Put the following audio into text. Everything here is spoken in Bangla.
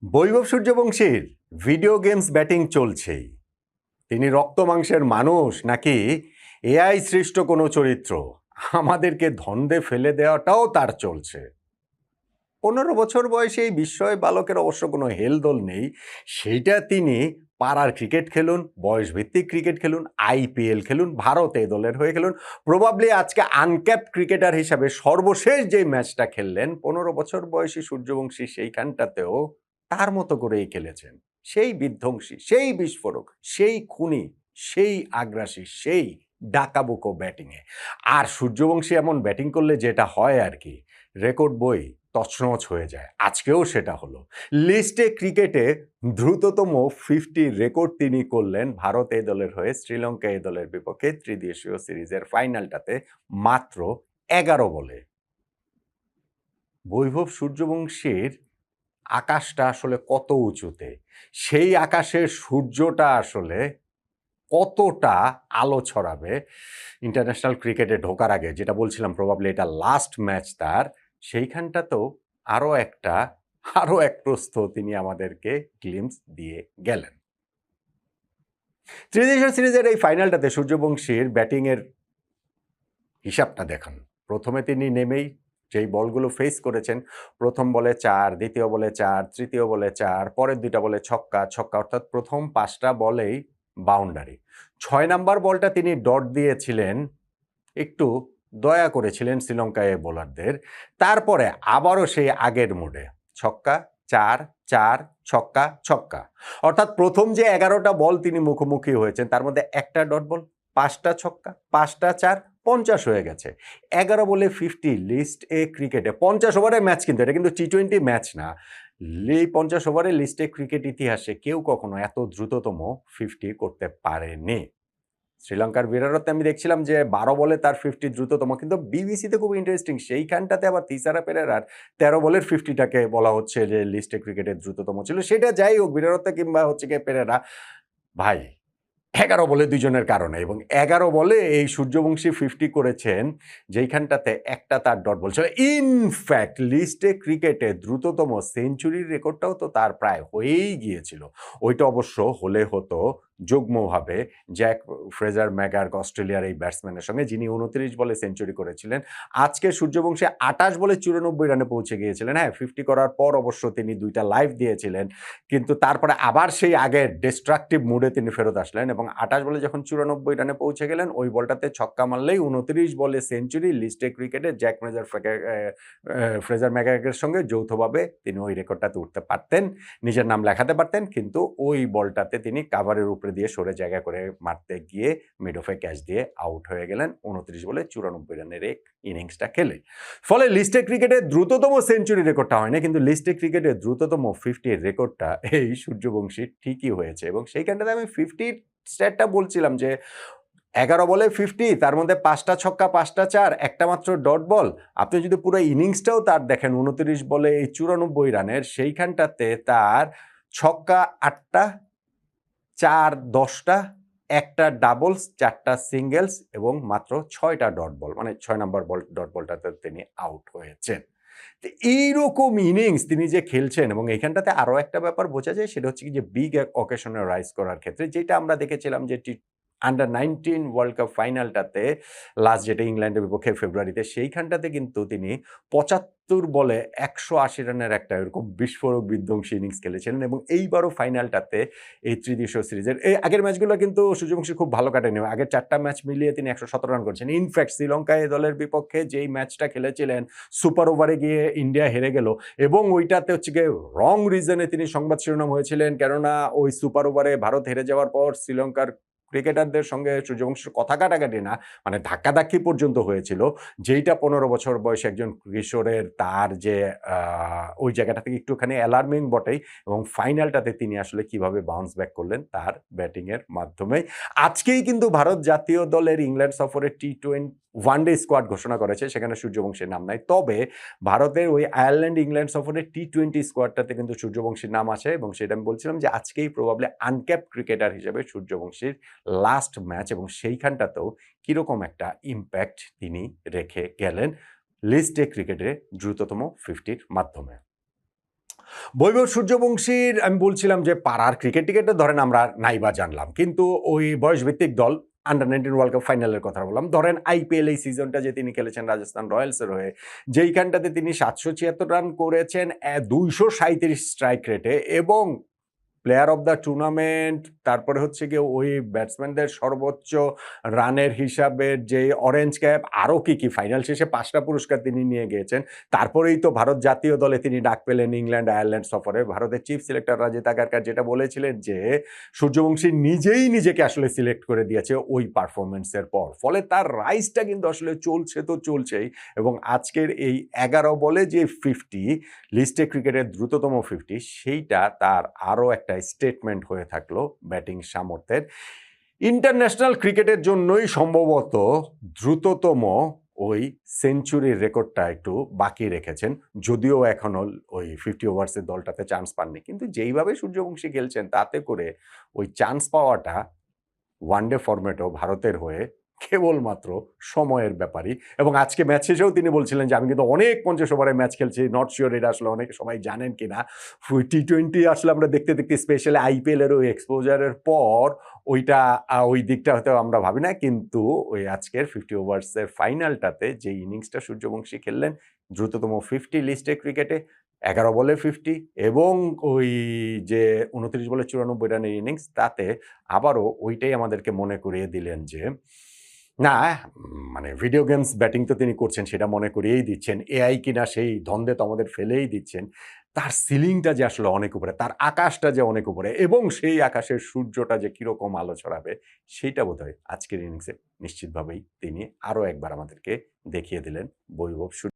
বৈভব সূর্যবংশীর ভিডিও গেমস ব্যাটিং চলছেই। তিনি রক্ত মাংসের মানুষ নাকি এআই সৃষ্ট কোনো চরিত্র, আমাদেরকে ধন্দে ফেলে দেওয়াটাও তার চলছে। 15 বছর বয়সে এই বিস্ময় বালকের অবশ্য কোনো হেলদোল নেই। সেইটা তিনি পাড়ার ক্রিকেট খেলুন, বয়সভিত্তিক ক্রিকেট খেলুন, আইপিএল খেলুন, ভারত এ দলের হয়ে খেলুন, প্রবাবলি আজকে আনক্যাপড ক্রিকেটার হিসাবে সর্বশেষ যে ম্যাচটা খেললেন 15 বছর বয়সী সূর্যবংশী সেইখানটাতেও তার মতো করেই খেলেছেন। সেই বিধ্বংসী, সেই বিস্ফোরক, সেই খুনি, সেই আগ্রাসী, সেই ডাকাবুকো ব্যাটিংয়ে। আর সূর্যবংশী এমন ব্যাটিং করলে যেটা হয় আর কি, রেকর্ড বই তছনছ হয়ে যায়। আজকেও সেটা হলো। লিস্টে ক্রিকেটে দ্রুততম 50 রেকর্ড তিনি করলেন ভারত এ দলের হয়ে শ্রীলঙ্কা এ দলের বিপক্ষে ত্রিদেশীয় সিরিজের ফাইনালটাতে মাত্র 11 বলে। বৈভব সূর্যবংশীর আকাশটা আসলে কত উঁচুতে, সেই আকাশের সূর্যটা আসলে কতটা আলো ছড়াবে ইন্টারন্যাশনাল ক্রিকেটে ঢোকার আগে, যেটা বলছিলাম প্রবাবলি এটা লাস্ট ম্যাচ তার, সেইখানটাতেও আরো এক প্রস্থ তিনি আমাদেরকে গ্লিমস দিয়ে গেলেন। ত্রিদেশীয় সিরিজের এই ফাইনালটাতে সূর্যবংশীর ব্যাটিংয়ের হিসাবটা দেখান। প্রথমে তিনি নেমেই যেই বলগুলো ফেস করেছেন, প্রথম বলে 4, দ্বিতীয় বলে 4, তৃতীয় বলে 4, পরের 2টা বলে ছক্কা, অর্থাৎ প্রথম 5টা বলেই বাউন্ডারি। 6 নাম্বার বলটা তিনি ডট দিয়েছিলেন, একটু দয়া করেছিলেন শ্রীলঙ্কায় বোলারদের। তারপরে আবারও সেই আগের মুডে ছক্কা, 4, 4, ছক্কা, ছক্কা। অর্থাৎ প্রথম যে 11টা বল তিনি মুখোমুখি হয়েছেন তার মধ্যে একটা ডট বল, 5টা ছক্কা, 5টা 4, 50 হয়ে গেছে। 11 বলে 50 লিস্ট এ ক্রিকেটে 50 ওভারের ম্যাচ, কিন্তু এটা কিন্তু টি-20 ম্যাচ না। এই 50 ওভারের লিস্টে ক্রিকেট ইতিহাসে কেউ কখনো এত দ্রুততম 50 করতে পারেনি। শ্রীলঙ্কার বিরারতে আমি দেখছিলাম যে 12 বলে তার 50 দ্রুততম, কিন্তু বিবিসিতে খুব ইন্টারেস্টিং সেইখানটাতে আবার থিসারা পেরেরার 13 বলের 50টাকে বলা হচ্ছে যে লিস্টে ক্রিকেটের দ্রুততম ছিল। সেটা যাই হোক, বিরারতে কিংবা হচ্ছে গিয়ে পেরেরা, ভাই 11 বলে 2 জনের কারণে, এবং 11 বলে এই সূর্যবংশী 50 করেছেন যেইখানটাতে একটা তার ডট বল ছিল। ইনফ্যাক্ট লিস্টে ক্রিকেটে দ্রুততম সেঞ্চুরির রেকর্ডটাও তো তার প্রায় হয়েই গিয়েছিল। ওইটা অবশ্য হলে হতো যুগ্মভাবে জ্যাক ফ্রেজার ম্যাগার্ক, অস্ট্রেলিয়ার এই ব্যাটসম্যানের সঙ্গে, যিনি 29 বলে সেঞ্চুরি করেছিলেন। আজকে সূর্যবংশী 28 বলে 94 রানে পৌঁছে গিয়েছিলেন। হ্যাঁ, 50 করার পর অবশ্য তিনি 2টা লাইভ দিয়েছিলেন, কিন্তু তারপরে আবার সেই আগের ডিস্ট্রাকটিভ মুডে তিনি ফেরত আসলেন এবং 28 বলে যখন 94 রানে পৌঁছে গেলেন, ওই বলটাতে ছক্কা মারলেই 29 বলে সেঞ্চুরি। লিস্টে ক্রিকেটে জ্যাক ফ্রেজার ম্যাগার্কের সঙ্গে যৌথভাবে তিনি ওই রেকর্ডটাতে উঠতে পারতেন, নিজের নাম লেখাতে পারতেন, কিন্তু ওই বলটাতে তিনি কাভারের উপরে দিয়ে সরে জায়গা করে মারতে গিয়ে মিড অফে ক্যাচ দিয়ে আউট হয়ে গেলেন 29 বলে 94 রানের এক ইনিংসটা খেলে। ফলে লিস্টে ক্রিকেটে দ্রুততম সেঞ্চুরি রেকর্ডটা হয় না, কিন্তু লিস্টে ক্রিকেটে দ্রুততম 50 রেকর্ডটা এই সূর্যবংশীর ঠিকই হয়েছে। এবং সেইখানটাতে আমি 50 স্ট্যাটটা বলছিলাম যে 11 বলে 50, তার মধ্যে 5টা ছক্কা, 5টা 4, একটা মাত্র ডট বল। আপনি যদি পুরো ইনিংসটাও তার দেখেন 29 বলে এই 94 রানের, সেইখানটাতে তার ছক্কা 8টা, 4 10টা, একটা ডাবলস, 4টা সিঙ্গেলস এবং মাত্র 6টা ডট বল, মানে 6 নাম্বার বল ডট বলটাতে তিনি আউট হয়েছেন। তো এইরকম ইনিংস তিনি যে খেলছেন, এবং এইখানটাতে আরো একটা ব্যাপার বোঝা যায়, সেটা হচ্ছে কি যে বিগ অকেশনে রাইজ করার ক্ষেত্রে, যেটা আমরা দেখেছিলাম যে আন্ডার-19 ওয়ার্ল্ড কাপ ফাইনালটাতে লাস্ট, যেটা ইংল্যান্ডের বিপক্ষে ফেব্রুয়ারিতে, সেইখানটাতে কিন্তু তিনি 75 বলে 180 রানের একটা এরকম বিস্ফোরক বিধ্বংসী ইনিংস খেলেছিলেন। এবং এইবারও ফাইনালটাতে এই ত্রিদেশীয় সিরিজের এই আগের ম্যাচগুলো কিন্তু সূর্যবংশী খুব ভালো কাটেনি। আগের 4টা ম্যাচ মিলিয়ে তিনি 117 রান করেছেন। ইনফ্যাক্ট শ্রীলঙ্কা এই দলের বিপক্ষে যেই ম্যাচটা খেলেছিলেন, সুপার ওভারে গিয়ে ইন্ডিয়া হেরে গেল, এবং ওইটাতে হচ্ছে গিয়ে রং রিজনে তিনি সংবাদ শিরোনাম হয়েছিলেন, কেননা ওই সুপার ওভারে ভারত হেরে যাওয়ার পর শ্রীলঙ্কার ক্রিকেটারদের সঙ্গে সূর্যবংশীর কথা কাটাকাটি না, মানে ধাক্কাধাক্কি পর্যন্ত হয়েছিল, যেইটা 15 বছর বয়সে একজন কিশোরের তার যে ওই জায়গাটা থেকে একটুখানি অ্যালার্মিং বটেই। এবং ফাইনালটাতে তিনি আসলে কিভাবে বাউন্স ব্যাক করলেন তার ব্যাটিংয়ের মাধ্যমে। আজকেই কিন্তু ভারত জাতীয় দলের ইংল্যান্ড সফরে টি-20 ওয়ানডে স্কোয়াড ঘোষণা করেছে, সেখানে সূর্যবংশীর নাম নাই। তবে ভারতের ওই আয়ারল্যান্ড ইংল্যান্ড সফরে টি-20 স্কোয়াডটাতে কিন্তু সূর্যবংশীর নাম আসে, এবং সেটা আমি বলছিলাম যে আজকেই প্রবাবলি আনক্যাপড ক্রিকেটার হিসেবে সূর্যবংশীর লাস্ট ম্যাচ, এবং সেইখানটাতেও কিরকম একটা ইম্প্যাক্ট তিনি রেখে গেলেন লিস্ট ডে ক্রিকেটে দ্রুততম 50-র মাধ্যমে। বৈভব সূর্যবংশীর আমি বলছিলাম যে পাড়ার ক্রিকেট ধরেন আমরা নাইবা জানলাম। কিন্তু ওই বয়সভিত্তিক দল আন্ডার-19 ওয়ার্ল্ড কাপ ফাইনালের কথা বললাম। ধরেন আইপিএল এই সিজনটা যে তিনি খেলেছেন রাজস্থান রয়্যালসের হয়ে, যেইখানটাতে তিনি ৭৭৬ রান করেছেন ২৩৭ স্ট্রাইক রেটে এবং প্লেয়ার অফ দ্য টুর্নামেন্ট, তারপরে হচ্ছে গিয়ে ওই ব্যাটসম্যানদের সর্বোচ্চ রানের হিসাবে যে অরেঞ্জ ক্যাপ, আরও কি ফাইনাল শেষে ৫টা পুরস্কার তিনি নিয়ে গিয়েছেন। তারপরেই তো ভারত জাতীয় দলে তিনি ডাক পেলেন ইংল্যান্ড, আয়ারল্যান্ড সফরে। ভারতের চিফ সিলেক্টর রাজিত আগারকার যেটা বলেছিলেন যে সূর্যবংশী নিজেই নিজেকে আসলে সিলেক্ট করে দিয়েছে ওই পারফরম্যান্সের পর। ফলে তার রাইজটা কিন্তু আসলে চলছে তো চলছেই এবং আজকের এই ১১ বলে যে 50 লিস্টে ক্রিকেটের দ্রুততম 50 সেইটা তার আরও একটা স্টেটমেন্ট হয়ে থাকলো ব্যাটিং সামর্থ্যের। ইন্টারন্যাশনাল ক্রিকেটের জন্যই সম্ভবত দ্রুততম ওই সেঞ্চুরির রেকর্ডটা একটু বাকি রেখেছেন। যদিও এখনো ওই 50 ওভার্সের দলটাতে চান্স পাননি। কিন্তু যেইভাবে সূর্যবংশী খেলছেন তাতে করে ওই চান্স পাওয়াটা ওয়ানডে ফরম্যাটেও ভারতের হয়ে কেবলমাত্র সময়ের ব্যাপারই। এবং আজকে ম্যাচ শেষেও তিনি বলছিলেন যে আমি কিন্তু অনেক 50 ওভারের ম্যাচ খেলছি, নট শিওর এটা আসলে অনেক সবাই জানেন কিনা। টি-20 আসলে আমরা দেখতে স্পেশালি আইপিএলের ওই এক্সপোজারের পর ওইটা ওই দিকটা হয়তো আমরা ভাবি না, কিন্তু ওই আজকের 50 ওভার্সের ফাইনালটাতে যে ইনিংসটা সূর্যবংশী খেললেন দ্রুততম 50 লিস্টে ক্রিকেটে, ১১ বলে 50 এবং ওই যে ২৯ বলে ৯৪ রানের ইনিংস, তাতে আবারও ওইটাই আমাদেরকে মনে করিয়ে দিলেন যে না, মানে ভিডিও গেমস ব্যাটিং তো তিনি করছেন সেটা মনে করিয়েই দিচ্ছেন। এআই কিনা সেই দ্বন্দ্বে তো আমাদের ফেলেই দিচ্ছেন। তার সিলিংটা যে আসলে অনেক উপরে, তার আকাশটা যে অনেক উপরে এবং সেই আকাশের সূর্যটা যে কিরকম আলো ছড়াবে সেইটা বোধহয় আজকের ইনিংসে নিশ্চিতভাবেই তিনি আরও একবার আমাদেরকে দেখিয়ে দিলেন বৈভব সূর্য।